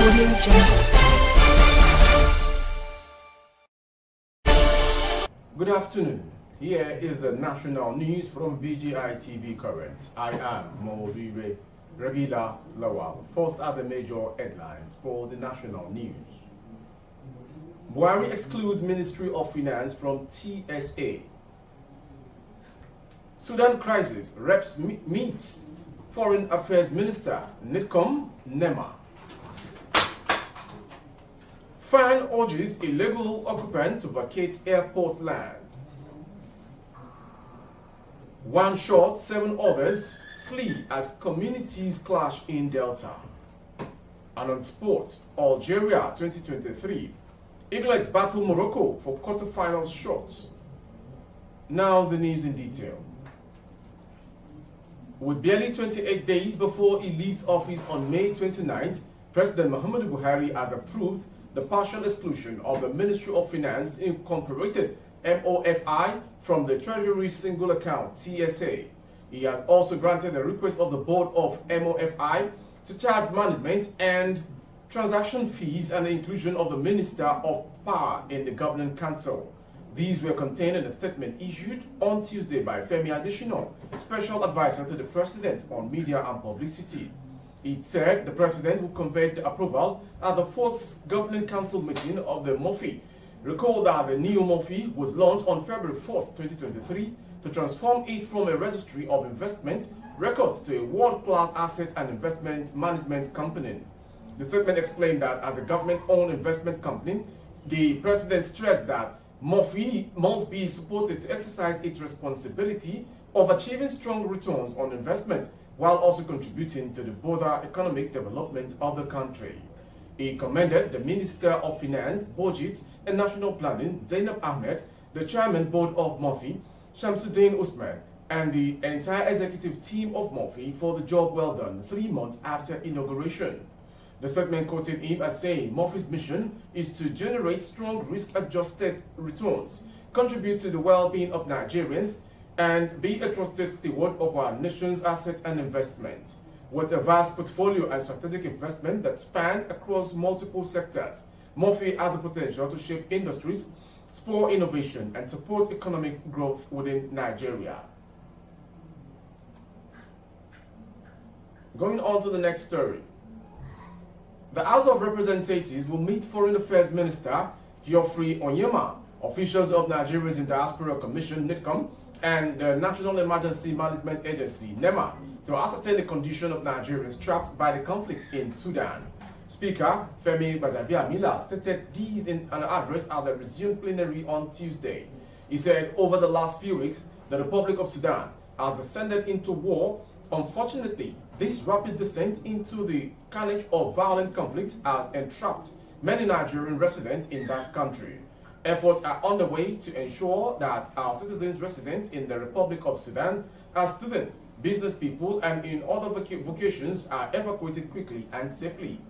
Audio Jungle. Good afternoon. Here is the national news from BGI TV Current. I am Mofi Regular Lawal. First are the major headlines for the national news. Buhari excludes Ministry of Finance from TSA. Sudan crisis, reps meets Foreign Affairs Minister Nitcom Nema. Faan urges illegal occupant to vacate airport land. One shot, 7 others flee as communities clash in Delta. And on sport, Algeria 2023. England battle Morocco for quarterfinal shots. Now the news in detail. With barely 28 days before he leaves office on May 29th, President Muhammadu Buhari has approved the partial exclusion of the Ministry of Finance Incorporated MOFI from the Treasury Single Account TSA. He has also granted the request of the board of MOFI to charge management and transaction fees and the inclusion of the Minister of Power in the Governing Council. These were contained in a statement issued on Tuesday by Femi Adesina, Special Advisor to the President on Media and Publicity. It said the President will convey the approval at the first Governing Council meeting of the Mofi. Recall that the new Mofi was launched on February 1st, 2023 to transform it from a registry of investment records to a world-class asset and investment management company. The statement explained that as a government-owned investment company, the President stressed that Mofi must be supported to exercise its responsibility of achieving strong returns on investment while also contributing to the broader economic development of the country. He commended the Minister of Finance, Budget and National Planning, Zainab Ahmed, the Chairman Board of Mofi, Shamsuddin Usman, and the entire executive team of Mofi for the job well done 3 months after inauguration. The statement quoted him as saying Mofi's mission is to generate strong risk-adjusted returns, contribute to the well-being of Nigerians, and be a trusted steward of our nation's assets and investment. With a vast portfolio and strategic investment that span across multiple sectors, Mofi has the potential to shape industries, spur innovation, and support economic growth within Nigeria. Going on to the next story. The House of Representatives will meet Foreign Affairs Minister Geoffrey Onyema, officials of Nigerians in Diaspora Commission (NIDCOM) and the National Emergency Management Agency (NEMA) to ascertain the condition of Nigerians trapped by the conflict in Sudan. Speaker Femi Gbadabiamila stated these in an address at the resumed plenary on Tuesday. He said over the last few weeks, the Republic of Sudan has descended into war. Unfortunately, this rapid descent into the carnage of violent conflict has entrapped many Nigerian residents in that country. Efforts are underway to ensure that our citizens resident in the Republic of Sudan, as students, business people, and in other vocations are evacuated quickly and safely.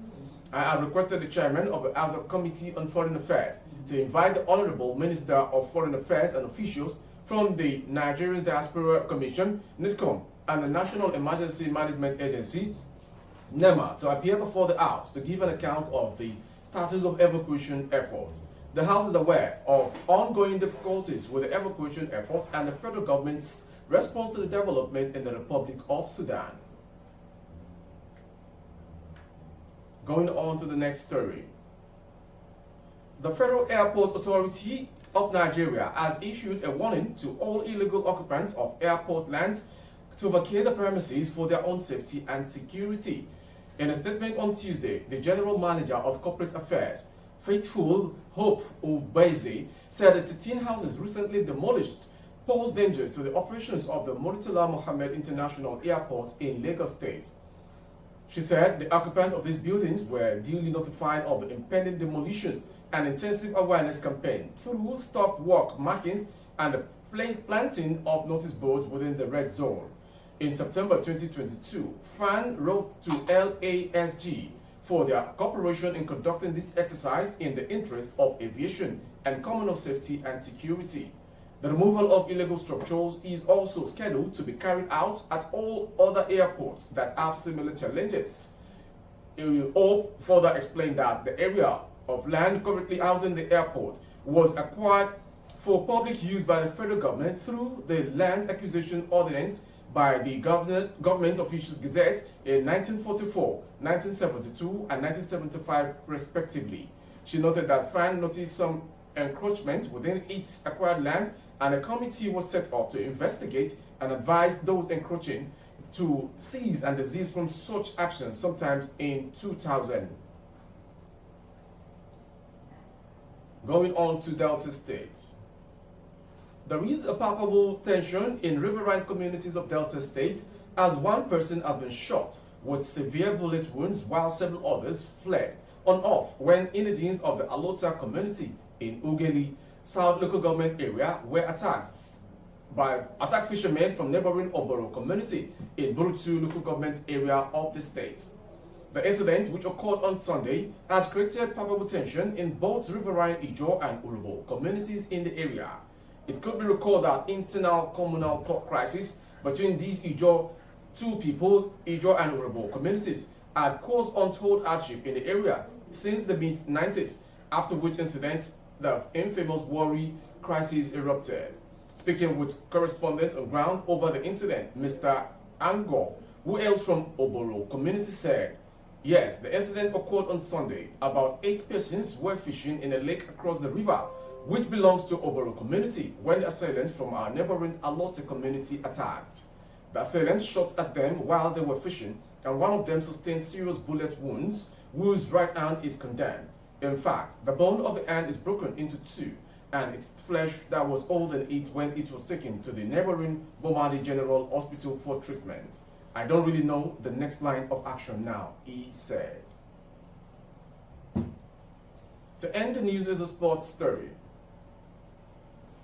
I have requested the chairman of the House Committee on Foreign Affairs to invite the Honorable Minister of Foreign Affairs and officials from the Nigerian Diaspora Commission, NIDCOM, and the National Emergency Management Agency, NEMA, to appear before the House to give an account of the status of evacuation efforts. The House is aware of ongoing difficulties with the evacuation efforts and the federal government's response to the development in the Republic of Sudan. Going on to the next story. The Federal Airport Authority of Nigeria has issued a warning to all illegal occupants of airport lands to vacate the premises for their own safety and security. In a statement on Tuesday, the General Manager of Corporate Affairs, Faithful Hope Ubeze, said that 13 houses recently demolished pose dangers to the operations of the Murtala Mohammed International Airport in Lagos State. She said the occupants of these buildings were duly notified of the impending demolitions and intensive awareness campaign through stop work markings and the planting of notice boards within the red zone. In September 2022, Faan wrote to LASG for their cooperation in conducting this exercise in the interest of aviation and communal safety and security. The removal of illegal structures is also scheduled to be carried out at all other airports that have similar challenges. Hope further explained that the area of land currently housing the airport was acquired for public use by the federal government through the Land Acquisition Ordinance by the Government Officials Gazette in 1944, 1972, and 1975 respectively. She noted that Faan noticed some encroachment within its acquired land, and a committee was set up to investigate and advise those encroaching to cease and desist from such actions sometimes in 2000. Going on to Delta State. There is a palpable tension in riverine communities of Delta State as one person has been shot with severe bullet wounds while several others fled on off when indigents of the Alota community in Ugeli South local government area were attacked fishermen from neighboring Oboro community in Burutu local government area of the state. The incident, which occurred on Sunday, has created palpable tension in both riverine Ijo and Urubo communities in the area. It could be recalled that internal communal plot crisis between these two people, Ijo and Urubo communities, had caused untold hardship in the area since the mid-90s, after which incident the infamous Buhari crisis erupted. Speaking with correspondents on ground over the incident, Mr. Angor, who hails from Oboro community, said, yes, the incident occurred on Sunday. About 8 persons were fishing in a lake across the river, which belongs to Oboro community, when the assailant from our neighboring Alote community attacked. The assailant shot at them while they were fishing, and one of them sustained serious bullet wounds, whose right hand is condemned. In fact, the bone of the hand is broken into 2, and its flesh that was older than it when it was taken to the neighboring Bomadi General Hospital for treatment. I don't really know the next line of action now, he said. To end the news is a sports story.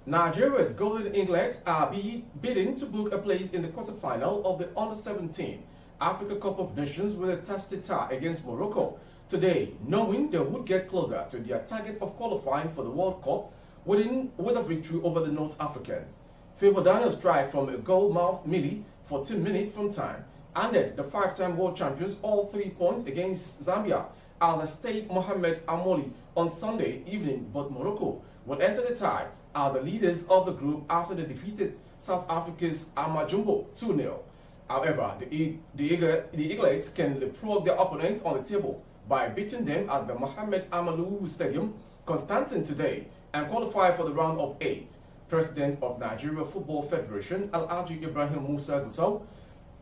Nigeria's Golden Eaglets are bidding to book a place in the quarterfinal of the Under-17 Africa Cup of Nations with a tasty tie against Morocco today, knowing they would get closer to their target of qualifying for the World Cup with a victory over the North Africans. Favor Daniel's strike from a goal-mouth Millie 14 minutes from time handed the 5-time world champions all 3 points against Zambia at the State Mohamed Amoli on Sunday evening, but Morocco will enter the tie as the leaders of the group after they defeated South Africa's Amajumbo 2-0. However, the Eaglets can leapfrog their opponents on the table by beating them at the Mohamed Amalu Stadium, Constantine today, and qualify for the round of 8. President of Nigeria Football Federation, Alhaji Ibrahim Musa Gusau,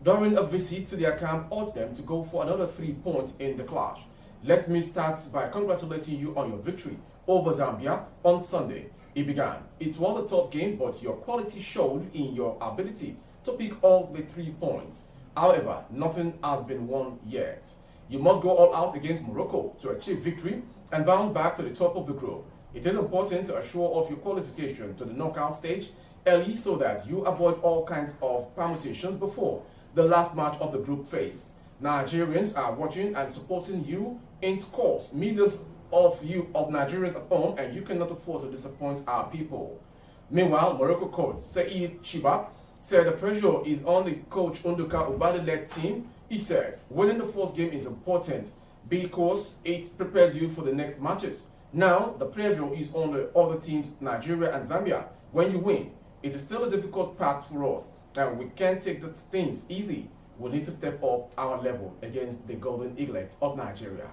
during a visit to their camp, urged them to go for another 3 points in the clash. Let me start by congratulating you on your victory over Zambia on Sunday. He began, it was a tough game, but your quality showed in your ability to pick all the 3 points. However, nothing has been won yet. You must go all out against Morocco to achieve victory and bounce back to the top of the group. It is important to assure of your qualification to the knockout stage early so that you avoid all kinds of permutations before the last match of the group phase. Nigerians are watching and supporting you in scores, millions of Nigerians at home, and you cannot afford to disappoint our people. Meanwhile, Morocco coach Saeed Chiba said the pressure is on the coach Unduka Ubade-led team. He said, winning the first game is important because it prepares you for the next matches. Now, the pressure is on the other teams, Nigeria and Zambia. When you win, it is still a difficult path for us, and we can't take the things easy. We need to step up our level against the Golden Eaglets of Nigeria.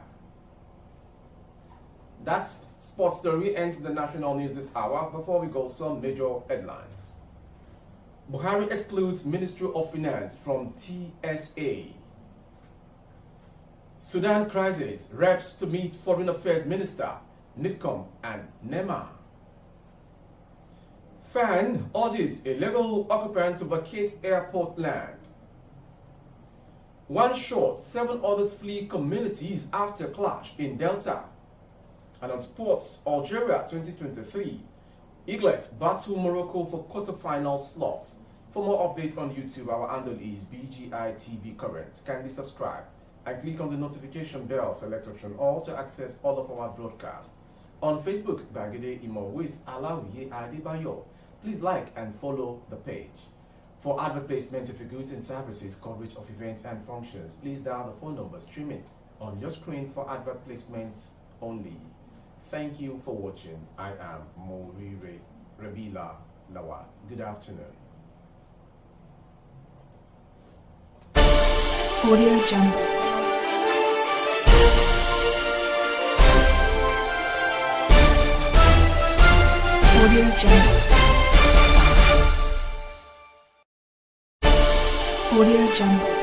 That sports story ends the national news this hour. Before we go, some major headlines. Buhari excludes Ministry of Finance from TSA. Sudan crisis, reps to meet Foreign Affairs Minister, NITCOM and NEMA. Faan urges a legal occupant to vacate airport land. One shot, 7 others flee communities after clash in Delta. And on sports, Algeria 2023. Eaglets battle Morocco for quarterfinal slots. For more updates on YouTube, our handle is BGITV Current. Kindly subscribe and click on the notification bell, select option all to access all of our broadcasts. On Facebook, Bagide Imo with Alawiye Adebayo. Please like and follow the page. For advert placement of your goods and services, coverage of events and functions, please dial the phone number streaming on your screen for advert placements only. Thank you for watching. I am Mofi Rabila Lawal. Good afternoon. Audio Jungle. Audio Jungle. Audio Jungle.